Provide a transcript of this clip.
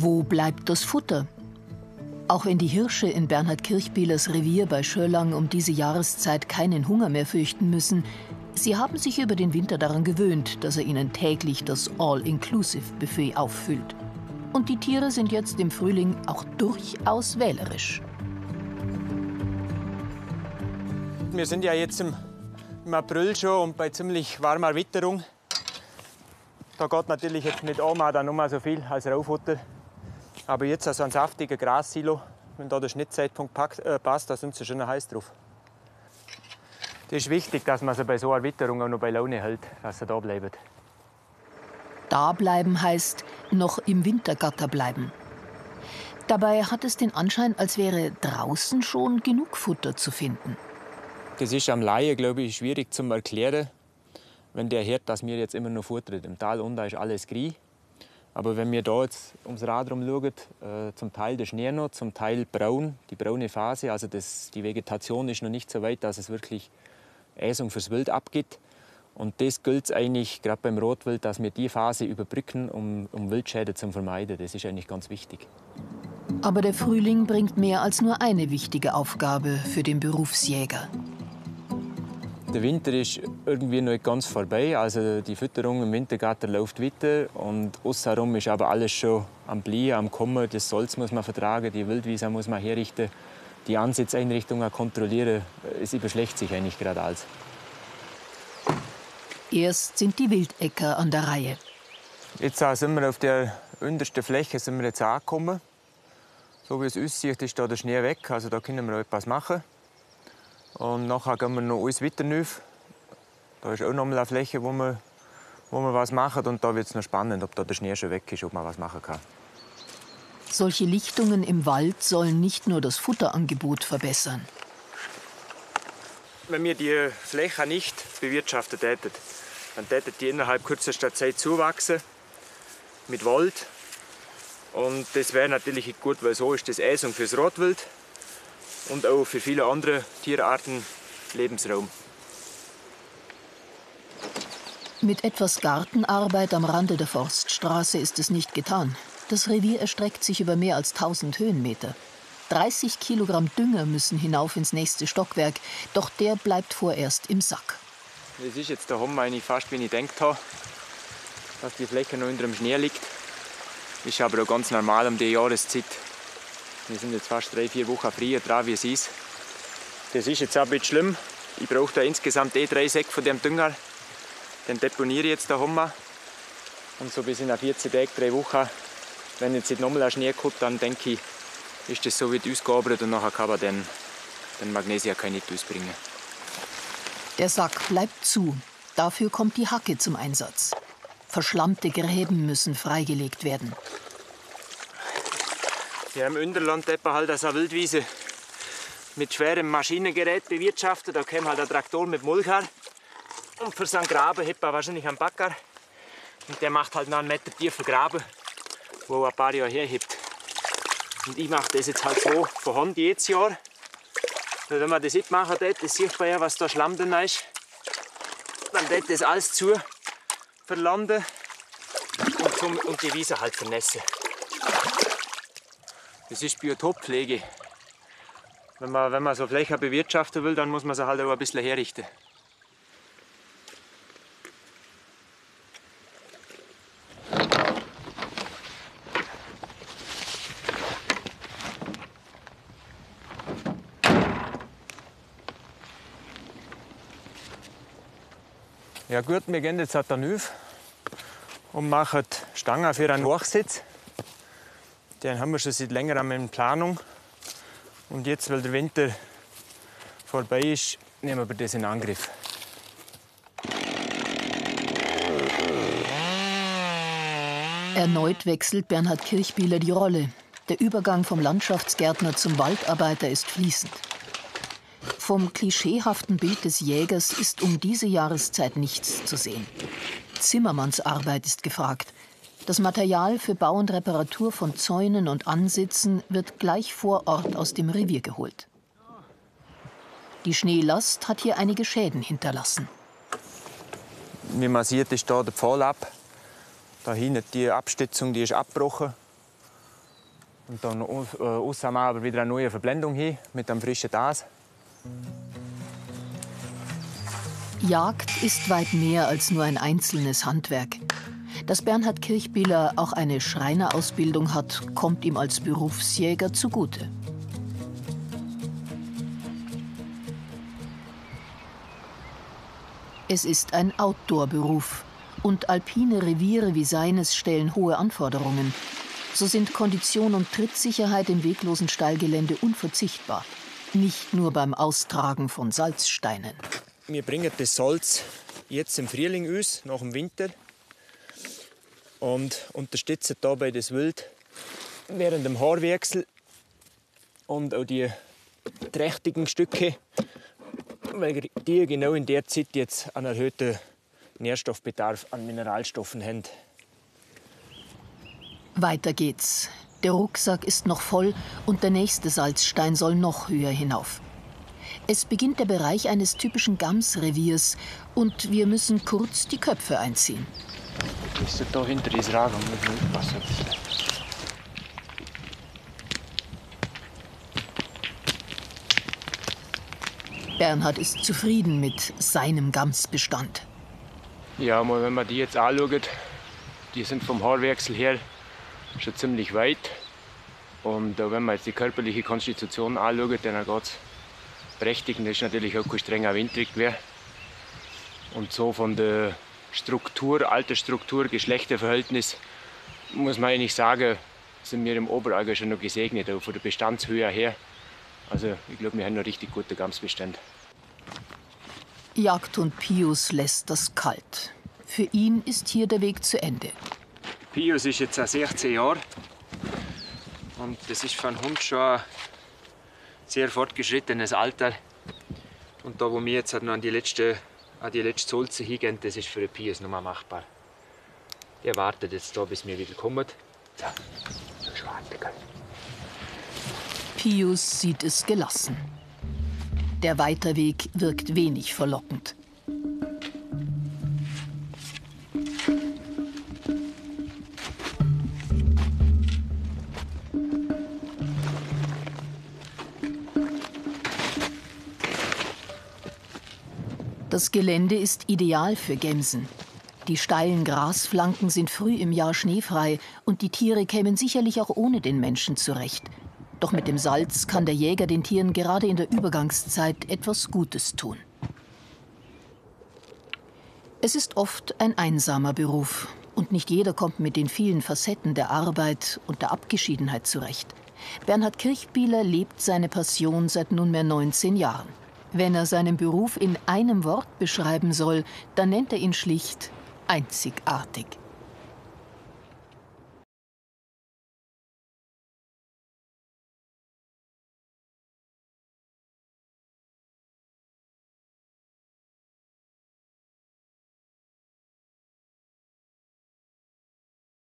Wo bleibt das Futter? Auch wenn die Hirsche in Bernhard Kirchbielers Revier bei Schörlang um diese Jahreszeit keinen Hunger mehr fürchten müssen, sie haben sich über den Winter daran gewöhnt, dass er ihnen täglich das All-Inclusive-Buffet auffüllt. Und die Tiere sind jetzt im Frühling auch durchaus wählerisch. Wir sind ja jetzt im April schon und bei ziemlich warmer Witterung. Da geht natürlich jetzt nicht einmal dann so viel als Raufutter. Aber jetzt also ein saftiger Grassilo, wenn da der Schnittzeitpunkt passt, da sind sie schon heiß drauf. Das ist wichtig, dass man sie bei so einer Witterung auch noch bei Laune hält, dass sie da bleiben. Da bleiben heißt, noch im Wintergatter bleiben. Dabei hat es den Anschein, als wäre draußen schon genug Futter zu finden. Das ist am Laien, glaube ich, schwierig zu erklären, wenn der hört, dass wir jetzt immer noch Futter haben. Im Tal unten ist alles grün. Aber wenn wir da jetzt ums Rad herum schauen, zum Teil der Schnee noch, zum Teil braun, die braune Phase, also die Vegetation ist noch nicht so weit, dass es wirklich Äsung fürs Wild abgibt. Und das gilt eigentlich gerade beim Rotwild, dass wir die Phase überbrücken, um Wildschäden zu vermeiden. Das ist eigentlich ganz wichtig. Aber der Frühling bringt mehr als nur eine wichtige Aufgabe für den Berufsjäger. Der Winter ist irgendwie noch nicht ganz vorbei. Also die Fütterung im Wintergatter läuft weiter. Und außenrum ist aber alles schon am Blühen, am Kommen. Das Salz muss man vertragen, die Wildwiese muss man herrichten, die Ansitzeinrichtungen kontrollieren. Es überschlägt sich eigentlich gerade alles. Erst sind die Wildäcker an der Reihe. Jetzt sind wir auf der untersten Fläche sind wir jetzt angekommen. So wie es aussieht, ist da der Schnee weg. Also da können wir etwas machen. Und nachher gehen wir noch alles weiter rauf. Da ist auch noch mal eine Fläche, wo wir was machen. Und da wird es noch spannend, ob da der Schnee schon weg ist, ob man was machen kann. Solche Lichtungen im Wald sollen nicht nur das Futterangebot verbessern. Wenn wir die Fläche nicht bewirtschaftet hätten, dann hätte die innerhalb kürzester Zeit zuwachsen mit Wald. Und das wäre natürlich gut, weil so ist das Äsung fürs Rotwild und auch für viele andere Tierarten Lebensraum. Mit etwas Gartenarbeit am Rande der Forststraße ist es nicht getan. Das Revier erstreckt sich über mehr als 1000 Höhenmeter. 30 Kilogramm Dünger müssen hinauf ins nächste Stockwerk, doch der bleibt vorerst im Sack. Das ist jetzt daheim eigentlich fast, wie ich gedacht habe, dass die Fläche noch unter dem Schnee liegt. Ist aber auch ganz normal um die Jahreszeit. Wir sind jetzt fast 3-4 Wochen früher dran, wie es ist. Das ist jetzt auch ein bisschen schlimm. Ich brauche da insgesamt 3 Säcke von dem Dünger. Den deponiere ich jetzt daheim. Und so bis in 14 Tagen, 3 Wochen, wenn jetzt nicht nochmal ein Schnee kommt, dann denke ich, ist das so weit ausgearbeitet und nachher kann man den Magnesia nicht ausbringen. Der Sack bleibt zu. Dafür kommt die Hacke zum Einsatz. Verschlammte Gräben müssen freigelegt werden. Wir haben im Unterland halt eine Wildwiese mit schwerem Maschinengerät bewirtschaftet. Da käme halt ein Traktor mit Mulcher. Und für so einen Graben hat man wahrscheinlich einen Bagger. Und der macht halt noch einen Meter tiefen Graben, wo er ein paar Jahre herhebt. Und ich mache das jetzt halt so von Hand jedes Jahr. Weil wenn man das nicht machen würde, das sieht man ja, was da Schlamm drin ist. Dann wird das alles zu verlanden und die Wiese halt vernässen. Das ist Biotoppflege. Wenn man so Flächen bewirtschaften will, dann muss man sie halt auch ein bisschen herrichten. Ja gut, wir gehen jetzt da rauf und machen Stangen für einen Hochsitz. Den haben wir schon seit längerem in Planung. Und jetzt, weil der Winter vorbei ist, nehmen wir das in Angriff. Erneut wechselt Bernhard Kirchbieler die Rolle. Der Übergang vom Landschaftsgärtner zum Waldarbeiter ist fließend. Vom klischeehaften Bild des Jägers ist um diese Jahreszeit nichts zu sehen. Zimmermannsarbeit ist gefragt. Das Material für Bau und Reparatur von Zäunen und Ansitzen wird gleich vor Ort aus dem Revier geholt. Die Schneelast hat hier einige Schäden hinterlassen. Wie man sieht, ist da der Pfahl ab. Da hinten die Abstützung, die ist abgebrochen. Und dann außen haben wir aber wieder eine neue Verblendung hin mit einem frischen Das. Jagd ist weit mehr als nur ein einzelnes Handwerk. Dass Bernhard Kirchbieler auch eine Schreinerausbildung hat, kommt ihm als Berufsjäger zugute. Es ist ein Outdoor-Beruf und alpine Reviere wie seines stellen hohe Anforderungen. So sind Kondition und Trittsicherheit im weglosen Steilgelände unverzichtbar. Nicht nur beim Austragen von Salzsteinen. Wir bringen das Salz jetzt im Frühling aus, nach dem Winter. Und unterstützen dabei das Wild während dem Haarwechsel. Und auch die trächtigen Stücke, weil die genau in der Zeit jetzt einen erhöhten Nährstoffbedarf an Mineralstoffen haben. Weiter geht's. Der Rucksack ist noch voll und der nächste Salzstein soll noch höher hinauf. Es beginnt der Bereich eines typischen Gamsreviers und wir müssen kurz die Köpfe einziehen. Ist da hinter dieses Rad und muss man aufpassen. Bernhard ist zufrieden mit seinem Gamsbestand. Ja, mal, wenn man die jetzt anschaut, die sind vom Haarwechsel her schon ziemlich weit. Und wenn man jetzt die körperliche Konstitution anschaut, dann geht es prächtig. Und das ist natürlich auch kein strenger Wintergewehr. Und so von der Struktur, Altersstruktur, Geschlechterverhältnis, muss man eigentlich sagen, sind wir im Oberallgäu schon noch gesegnet, auch von der Bestandshöhe her. Also ich glaube, wir haben noch richtig gute Gamsbestände. Jagdhund Pius lässt das kalt. Für ihn ist hier der Weg zu Ende. Pius ist jetzt 16 Jahre und das ist für einen Hund schon ein sehr fortgeschrittenes Alter. Und da, wo wir jetzt noch an die letzte Sulze hingehen, das ist für den Pius noch mal machbar. Der wartet jetzt da, bis wir wieder kommen. So schwarze, gell? Pius sieht es gelassen. Der Weiterweg wirkt wenig verlockend. Das Gelände ist ideal für Gämsen. Die steilen Grasflanken sind früh im Jahr schneefrei und die Tiere kämen sicherlich auch ohne den Menschen zurecht. Doch mit dem Salz kann der Jäger den Tieren gerade in der Übergangszeit etwas Gutes tun. Es ist oft ein einsamer Beruf und nicht jeder kommt mit den vielen Facetten der Arbeit und der Abgeschiedenheit zurecht. Bernhard Kirchbieler lebt seine Passion seit nunmehr 19 Jahren. Wenn er seinen Beruf in einem Wort beschreiben soll, dann nennt er ihn schlicht einzigartig.